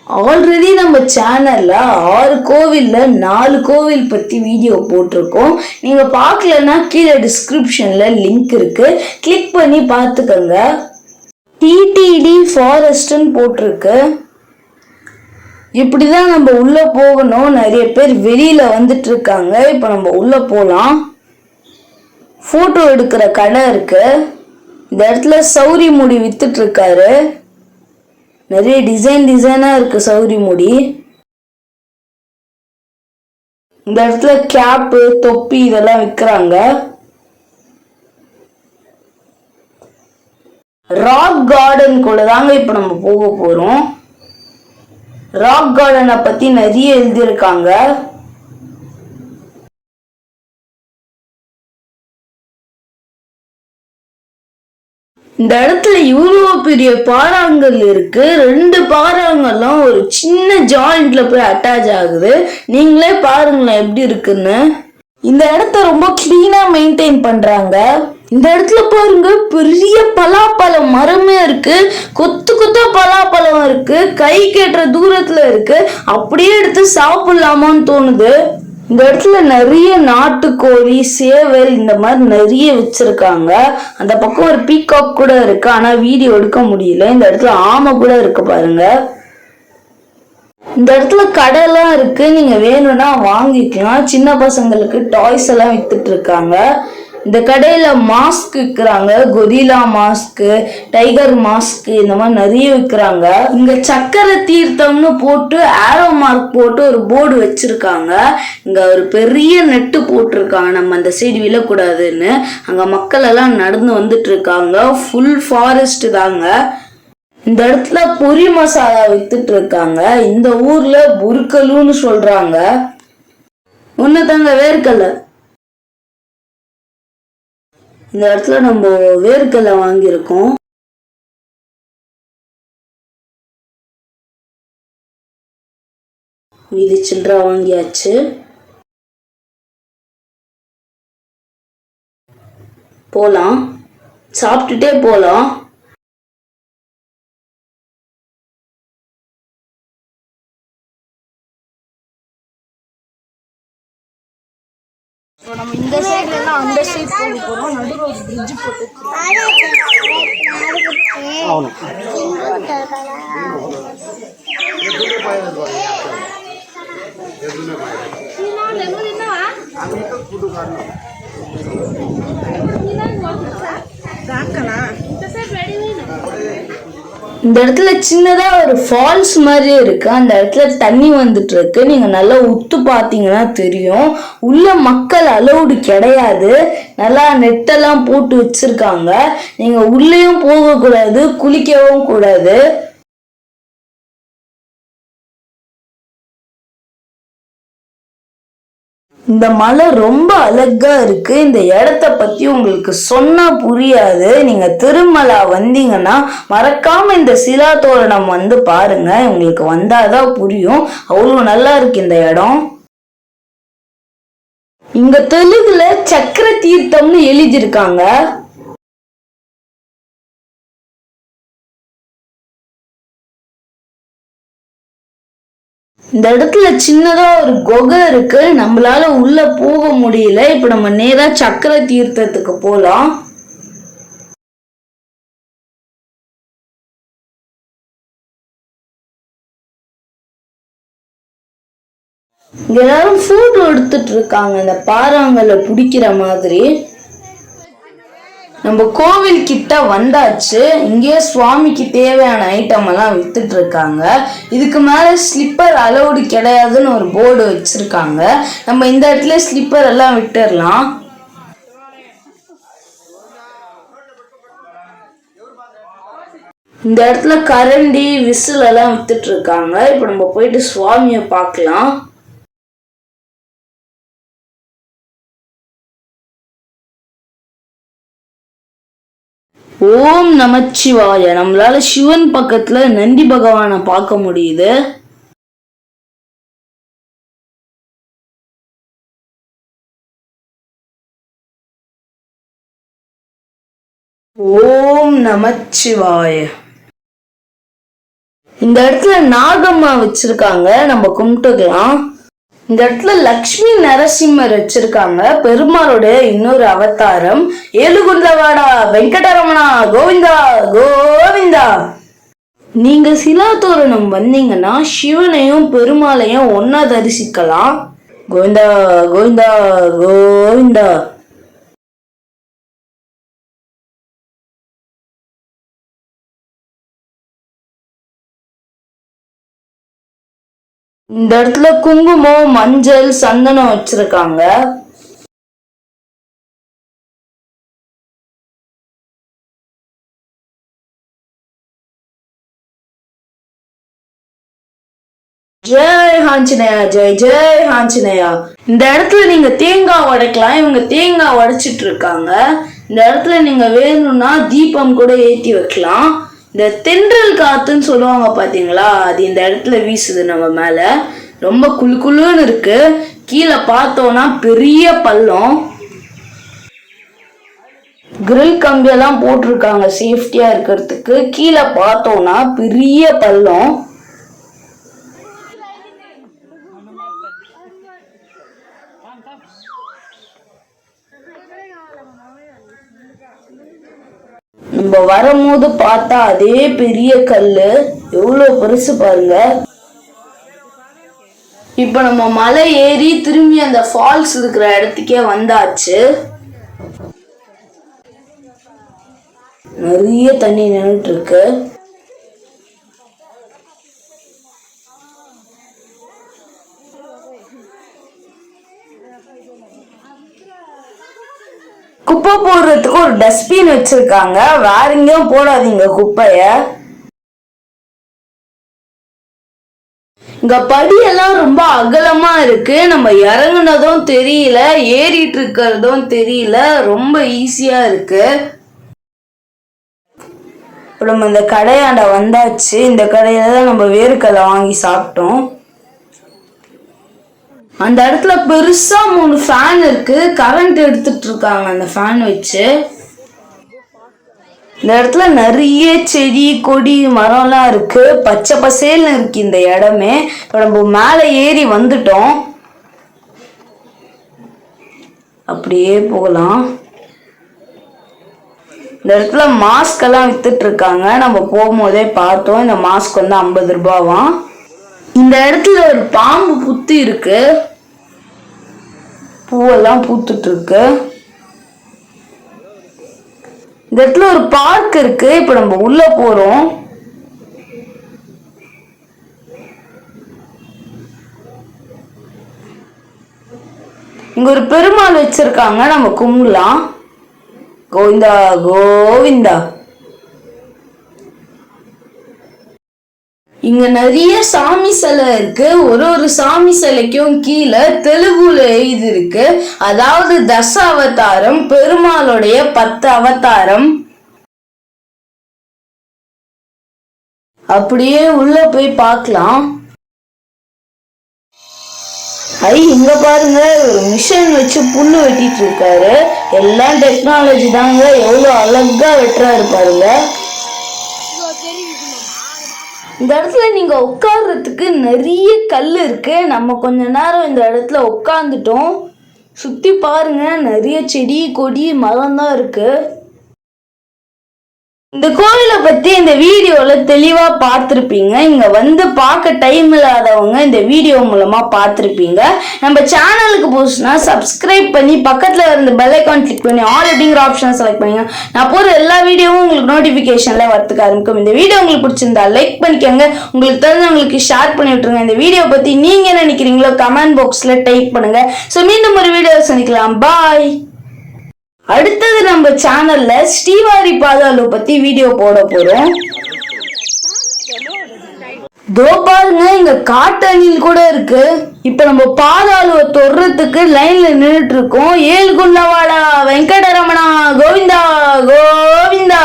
Already நம்ம சேனல்ல 6 கோவில்ல 4 கோவில் பத்தி வீடியோ போட்டிருக்கோம். நீங்க பார்க்கலன்னா கீழே டிஸ்கிரிப்ஷன்ல லிங்க் இருக்கு, கிளிக் பண்ணி பார்த்துக்கோங்க. டிடிடி ஃபாரஸ்ட்னு போட்டிருக்கு. இப்படிதான் நம்ம உள்ள போகணும். நிறைய பேர் வெளியில வந்துட்டு இருக்காங்க. இப்ப நம்ம உள்ள போலாம். போட்டோ எடுக்கிற கடை இருக்கு. இந்த இடத்துல சௌரி முடி வித்துட்டு இருக்காரு. நிறைய டிசைனா இருக்கு சௌரி முடி. இந்த இடத்துல கேப்பு, தொப்பி இதெல்லாம் விற்கிறாங்க. ராக் கார்டன் கூட தாங்க இப்ப நம்ம போக போறோம். ராக் கார்டனை பத்தி நிறைய எழுதியிருக்காங்க. இந்த இடத்துல இவ்வளோ பெரிய பாறாங்கல் இருக்கு. 2 பாறாங்கல்லும் ஒரு சின்ன ஜாயிண்ட்ல போய் அட்டாச் ஆகுது. நீங்களே பாருங்களேன் எப்படி இருக்குன்னு. இந்த இடத்த ரொம்ப கிளீனா மெயின்டைன் பண்றாங்க. இந்த இடத்துல பாருங்க, பெரிய பலாப்பழம் மரமே இருக்கு. கொத்து கொத்தா பலாப்பழம் இருக்கு. கை கேட்டுற தூரத்துல இருக்கு. அப்படியே எடுத்து சாப்பிடலாமான்னு தோணுது. இந்த இடத்துல நிறைய நாட்டுக்கோழி, சேவல் இந்த மாதிரி நிறைய வச்சிருக்காங்க. அந்த பக்கம் ஒரு பீகாக் கூட இருக்கு, ஆனா வீடியோ எடுக்க முடியல. இந்த இடத்துல ஆமை கூட இருக்கு பாருங்க. இந்த இடத்துல கடையெல்லாம் இருக்கு, நீங்க வேணும்னா வாங்கிக்கலாம். சின்ன பசங்களுக்கு டாய்ஸ் எல்லாம் வித்துட்டு இருக்காங்க. இந்த கடையில மாஸ்க் விற்கிறாங்க. கொரில்லா மாஸ்க், டைகர் மாஸ்க் இந்த மாதிரி நிறைய விற்கிறாங்க. இங்க சக்கரை தீர்த்தம்னு போட்டு ஆரோ மார்க் போட்டு ஒரு போர்டு வச்சிருக்காங்க. இங்க ஒரு பெரிய நெட்டு போட்டிருக்காங்க, நம்ம அந்த சைடு விழக்கூடாதுன்னு. அங்க மக்கள் எல்லாம் நடந்து வந்துட்டு இருக்காங்க. ஃபுல் ஃபாரஸ்ட் தாங்க. இந்த இடத்துல பொரி மசாலா வித்துட்டு இருக்காங்க. இந்த ஊர்ல புர்கலுன்னு சொல்றாங்க. ஒண்ணு தாங்க வேர்க்கல்ல. இந்த இடத்துல நம்ம வேர்க்கல்ல வாங்கியிருக்கோம். மீதி சில்லற வாங்கியாச்சு. போலாம், சாப்பிட்டுட்டே போலாம். நம்ம இந்த சைடுல இருந்து அந்த சைடு போக போறோம். நடுவுல ஒரு பிரிட்ஜ் போட்டு இந்த இடத்துல சின்னதா ஒரு ஃபால்ஸ் மாதிரி இருக்கு. அந்த இடத்துல தண்ணி வந்துட்டு இருக்கு. நீங்க நல்லா உத்து பாத்தீங்கன்னா தெரியும். உள்ள மக்கள் அலௌடு கிடையாது. நல்லா நெட்டெல்லாம் போட்டு வச்சிருக்காங்க. நீங்க உள்ளேயும் போக கூடாது, குளிக்கவும் கூடாது. இந்த மலை ரொம்ப அழகா இருக்கு. இந்த இடத்த பத்தி உங்களுக்கு சொன்னா புரியாது. நீங்க திருமலா வந்தீங்கன்னா மறக்காம இந்த சிலா தோரணம் வந்து பாருங்க, உங்களுக்கு வந்தாதான் புரியும். அவ்வளவு நல்லா இருக்கு இந்த இடம். இங்க தெலுங்குல சக்கர தீர்த்தம்னு எழுதியிருக்காங்க. இந்த இடத்துல சின்னதா ஒரு குகை இருக்கு. நம்மளால உள்ள போக முடியல. இப்ப நம்ம நேரா சக்கர தீர்த்தத்துக்கு போலாம். எல்லாரும் போட்டோ எடுத்துட்டு இருக்காங்க, இந்த பாறாங்கல்ல பிடிக்கிற மாதிரி. நம்ம கோவில் கிட்ட வந்தாச்சு. இங்கே சுவாமிக்கு தேவையான ஐட்டம் எல்லாம் வித்துட்டு இருக்காங்க. இதுக்கு மேல ஸ்லிப்பர் அலௌடு கிடையாதுன்னு ஒரு போர்டு வச்சிருக்காங்க. நம்ம இந்த இடத்துல ஸ்லிப்பர் எல்லாம் விட்டுடலாம். இந்த இடத்துல கரண்டி, விசில் எல்லாம் வித்துட்டு இருக்காங்க. இப்ப நம்ம போயிட்டு சுவாமியை பார்க்கலாம். ஓம் நமச்சிவாய. நம்மளால சிவன் பக்கத்துல நந்தி பகவானை பார்க்க முடியுது. ஓம் நமச்சிவாய. இந்த இடத்துல நாகம்மா வச்சிருக்காங்க, நம்ம கும்பிட்டுக்கலாம். இந்த இடத்துல லக்ஷ்மி நரசிம்மர் வச்சிருக்காங்க, பெருமாளுடைய இன்னொரு அவதாரம். ஏழுகுண்டவாடா வெங்கடரமணா கோவிந்தா கோவிந்தா. நீங்க சிலாத்தோரணம் வந்தீங்கன்னா சிவனையும் பெருமாளையும் ஒன்னா தரிசிக்கலாம். கோவிந்தா கோவிந்தா கோவிந்தா. இந்த இடத்துல குங்குமம், மஞ்சள், சந்தனம் வச்சிருக்காங்க. ஜெய் ஆஞ்சநேயா, ஜெய் ஜெய் ஆஞ்சநேயா. இந்த இடத்துல நீங்க தேங்காய் உடைக்கலாம். இவங்க தேங்காய் உடைச்சிட்டு இருக்காங்க. இந்த இடத்துல நீங்க வேணும்னா தீபம் கூட ஏற்றி வைக்கலாம். இந்த தென்றல் காத்துன்னு சொல்லுவாங்க பாத்தீங்களா, அது இந்த இடத்துல வீசுது நம்ம மேல. ரொம்ப குளு குளுன்னு இருக்கு. கீழே பார்த்தோம்னா பெரிய பள்ளம். கிரில் கம்பியெல்லாம் போட்டிருக்காங்க சேஃப்டியா இருக்கிறதுக்கு. கீழே பார்த்தோம்னா பெரிய பள்ளம். நம்ம வரும்போது பார்த்தா அதே பெரிய கல்லு எவ்வளவு பெருசு பாருங்க. இப்ப நம்ம மலை ஏறி திரும்பி அந்த ஃபால்ஸ் இருக்கிற இடத்துக்கே வந்தாச்சு. நிறைய தண்ணி நின்றுட்டு இருக்கு. குப்பை போடுறதுக்கு ஒரு டஸ்ட்பின் வச்சிருக்காங்க. வேற எங்கேயும் போடாதீங்க குப்பைய. இங்க படியெல்லாம் ரொம்ப அகலமா இருக்கு. நம்ம இறங்குனதும் தெரியல, ஏறிட்டு இருக்கிறதும் தெரியல. ரொம்ப ஈஸியா இருக்கு. நம்ம இந்த கடையாண்ட வந்தாச்சு. இந்த கடையில தான் நம்ம வேர்க்கடலை வாங்கி சாப்பிட்டோம். அந்த இடத்துல பெருசா 3 ஃபேன் இருக்கு. கரண்ட் எடுத்துட்டு இருக்காங்க அந்த ஃபேன் வச்சு. இந்த இடத்துல நிறைய செடி கொடி மரம்லாம் இருக்கு. பச்சை பசேல்னு இருக்கு இந்த இடமே. இப்போ நம்ம மேலே ஏறி வந்துட்டோம். அப்படியே போகலாம். இந்த இடத்துல மாஸ்க் எல்லாம் வித்துட்டு இருக்காங்க. நம்ம போகும்போதே பார்த்தோம். இந்த மாஸ்க் வந்து 50 ரூபாவாம். இந்த இடத்துல ஒரு பாம்பு புத்து இருக்கு. பூவெல்லாம் பூத்துட்டு இருக்கு. இந்த இடத்துல ஒரு பார்க் இருக்கு. இப்ப நம்ம உள்ள போறோம். இங்க ஒரு பெருமாள் வச்சிருக்காங்க, நம்ம கும்பிடலாம். கோவிந்தா கோவிந்தா. இங்க நிறைய சாமி சிலை இருக்கு. ஒரு சாமி சிலைக்கும் கீழே தெலுங்குல எழுதி இருக்கு. அதாவது தச அவதாரம், பெருமாளுடைய 10 அவதாரம். அப்படியே உள்ள போய் பார்க்கலாம். இங்க பாருங்க, ஒரு மிஷின் வச்சு புல்லு வெட்டிட்டு இருக்காரு. எல்லாம் டெக்னாலஜி தாங்க. எவ்வளவு அழகா வெட்டுறாரு பாருங்க. இந்த இடத்துல நீங்க உட்கார்றதுக்கு நிறைய கல் இருக்கு. நம்ம கொஞ்ச நேரம் இந்த இடத்துல உட்காந்துட்டோம். சுத்தி பாருங்க, நிறைய செடி கொடி மரம் தான் இருக்கு. இந்த கோயிலை பத்தி இந்த வீடியோல தெளிவா பார்த்திருப்பீங்க. இங்க வந்து பார்க்க டைம் இல்லாதவங்க இந்த வீடியோ மூலமா பார்த்திருப்பீங்க. நம்ம சேனலுக்கு புதுசுனா சப்ஸ்கிரைப் பண்ணி பக்கத்துல இருந்த பெல் ஐகான் கிளிக் பண்ணி ஆல் அப்படிங்கிற ஆப்ஷனை செலக்ட் பண்ணுங்க. நான் போற எல்லா வீடியோவும் உங்களுக்கு நோட்டிபிகேஷன்ல வரதுக்கு ஆரம்பிக்கும். இந்த வீடியோ உங்களுக்கு பிடிச்சிருந்தா லைக் பண்ணிக்கோங்க. உங்களுக்கு தெரிஞ்சவங்களுக்கு ஷேர் பண்ணி விட்டுருங்க. இந்த வீடியோ பத்தி நீங்க என்ன நினைக்கிறீங்களோ கமெண்ட் பாக்ஸ்ல டைப் பண்ணுங்க. ஸோ மீண்டும் ஒரு வீடியோ சந்திக்கலாம். பாய். அடுத்தது நம்ம சேனல்ல ஸ்ரீவாரி பாதாளு பத்தி வீடியோ போட போறோம். தோ பாருங்க, இங்க காட்டணில் கூட இருக்கு. இப்ப நம்ம பாதாளுவை தொடுறதுக்கு லைன்ல நின்றுட்டு இருக்கோம். ஏழுகுண்டவாடா வெங்கடரமணா கோவிந்தா கோவிந்தா.